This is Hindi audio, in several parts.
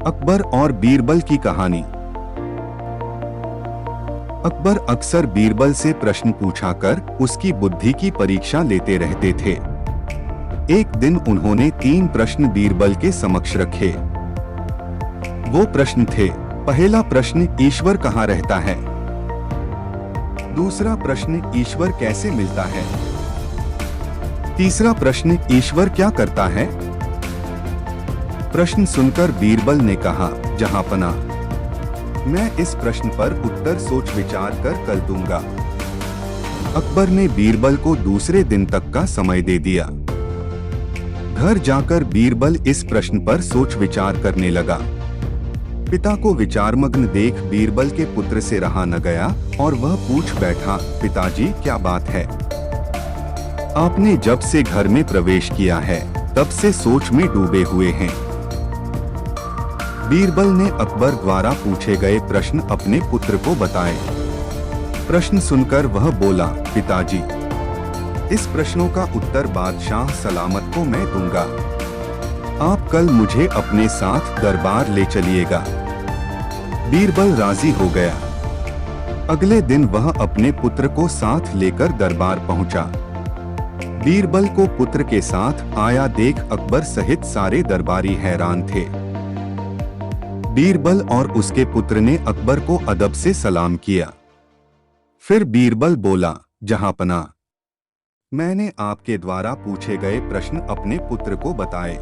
अकबर और बीरबल की कहानी। अकबर अक्सर बीरबल से प्रश्न पूछा कर उसकी बुद्धि की परीक्षा लेते रहते थे। एक दिन उन्होंने 3 प्रश्न बीरबल के समक्ष रखे। वो प्रश्न थे: पहला प्रश्न, ईश्वर कहाँ रहता है? दूसरा प्रश्न, ईश्वर कैसे मिलता है? तीसरा प्रश्न, ईश्वर क्या करता है? प्रश्न सुनकर बीरबल ने कहा, जहांपना, मैं इस प्रश्न पर उत्तर सोच विचार कर कल दूंगा। अकबर ने बीरबल को दूसरे दिन तक का समय दे दिया। घर जाकर बीरबल इस प्रश्न पर सोच विचार करने लगा। पिता को विचारमग्न देख बीरबल के पुत्र से रहा न गया और वह पूछ बैठा, पिताजी क्या बात है? आपने जब से घर में प्रवेश किया है तब से सोच में डूबे हुए हैं। बीरबल ने अकबर द्वारा पूछे गए प्रश्न अपने पुत्र को बताए। प्रश्न सुनकर वह बोला, पिताजी, इस प्रश्नों का उत्तर बादशाह सलामत को मैं दूंगा। आप कल मुझे अपने साथ दरबार ले चलिएगा। बीरबल राजी हो गया। अगले दिन वह अपने पुत्र को साथ लेकर दरबार पहुंचा। बीरबल को पुत्र के साथ आया देख अकबर सहित सारे दरबारी हैरान थे। बीरबल और उसके पुत्र ने अकबर को अदब से सलाम किया। फिर बीरबल बोला, जहांपना, मैंने आपके द्वारा पूछे गए प्रश्न अपने पुत्र को बताए।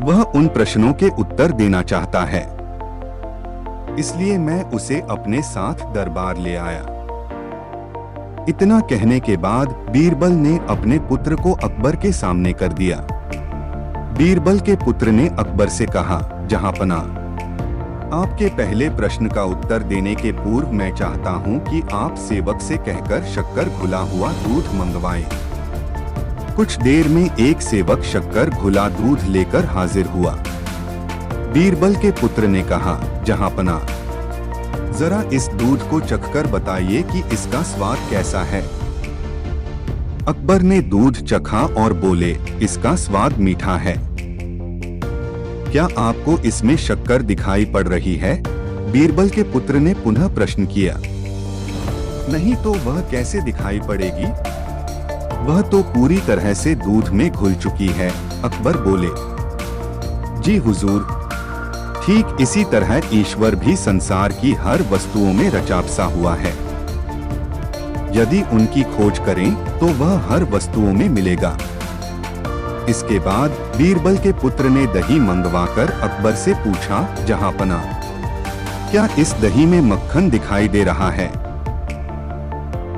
वह उन प्रश्नों के उत्तर देना चाहता है, इसलिए मैं उसे अपने साथ दरबार ले आया। इतना कहने के बाद बीरबल ने अपने पुत्र को अकबर के सामने कर दिया। बीरबल के पुत्र ने अकबर से कहा, जहांपना, आपके पहले प्रश्न का उत्तर देने के पूर्व मैं चाहता हूं कि आप सेवक से कहकर शक्कर घुला हुआ दूध मंगवाएं। कुछ देर में एक सेवक शक्कर घुला दूध लेकर हाजिर हुआ। बीरबल के पुत्र ने कहा, जहांपना, जरा इस दूध को चखकर बताइए कि इसका स्वाद कैसा है। अकबर ने दूध चखा और बोले, इसका स्वाद मीठा है। क्या आपको इसमें शक्कर दिखाई पड़ रही है? बीरबल के पुत्र ने पुनः प्रश्न किया। नहीं तो वह कैसे दिखाई पड़ेगी? वह तो पूरी तरह से दूध में घुल चुकी है। अकबर बोले, जी हुजूर, ठीक इसी तरह ईश्वर भी संसार की हर वस्तुओं में रचा हुआ है। यदि उनकी खोज करें तो वह हर वस्तुओं में मिलेगा। इसके बाद बीरबल के पुत्र ने दही मंगवाकर अकबर से पूछा, जहांपना, क्या इस दही में मक्खन दिखाई दे रहा है?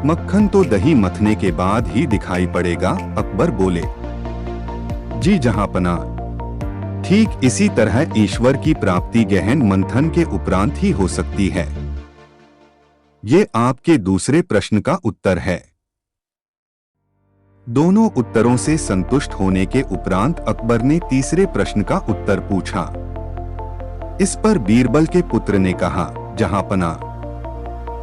मक्खन तो दही मथने के बाद ही दिखाई पड़ेगा। अकबर बोले, जी जहांपना, ठीक इसी तरह ईश्वर की प्राप्ति गहन मंथन के उपरांत ही हो सकती है। ये आपके दूसरे प्रश्न का उत्तर है। दोनों उत्तरों से संतुष्ट होने के उपरांत अकबर ने तीसरे प्रश्न का उत्तर पूछा। इस पर बीरबल के पुत्र ने कहा, जहांपना,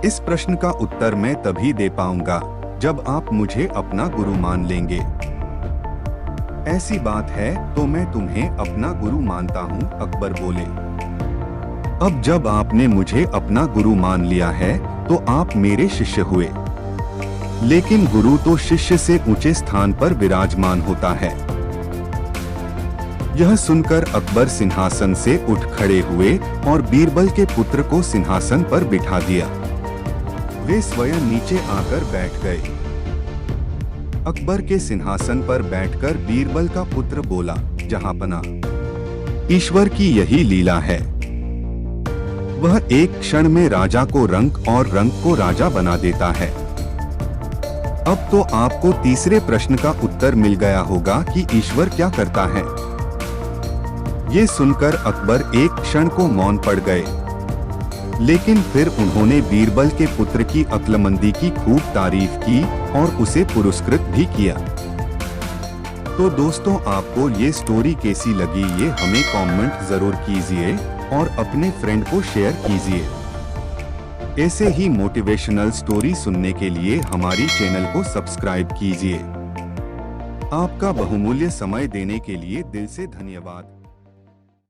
इस प्रश्न का उत्तर मैं तभी दे पाऊंगा जब आप मुझे अपना गुरु मान लेंगे। ऐसी बात है तो मैं तुम्हें अपना गुरु मानता हूं। अकबर बोले, अब जब आपने मुझे अपना गुरु मान लिया है तो आप मेरे शिष्य हुए। लेकिन गुरु तो शिष्य से ऊंचे स्थान पर विराजमान होता है। यह सुनकर अकबर सिंहासन से उठ खड़े हुए और बीरबल के पुत्र को सिंहासन पर बिठा दिया। वे स्वयं नीचे आकर बैठ गए। अकबर के सिंहासन पर बैठकर बीरबल का पुत्र बोला, जहांपना, ईश्वर की यही लीला है। वह एक क्षण में राजा को रंक और रंक को राजा बना देता है। अब तो आपको तीसरे प्रश्न का उत्तर मिल गया होगा कि ईश्वर क्या करता है। ये सुनकर अकबर एक क्षण को मौन पड़ गए, लेकिन फिर उन्होंने बीरबल के पुत्र की अक्लमंदी की खूब तारीफ की और उसे पुरस्कृत भी किया। तो दोस्तों, आपको ये स्टोरी कैसी लगी ये हमें कमेंट जरूर कीजिए और अपने फ्रेंड को शेयर कीजिए। ऐसे ही मोटिवेशनल स्टोरी सुनने के लिए हमारी चैनल को सब्सक्राइब कीजिए। आपका बहुमूल्य समय देने के लिए दिल से धन्यवाद।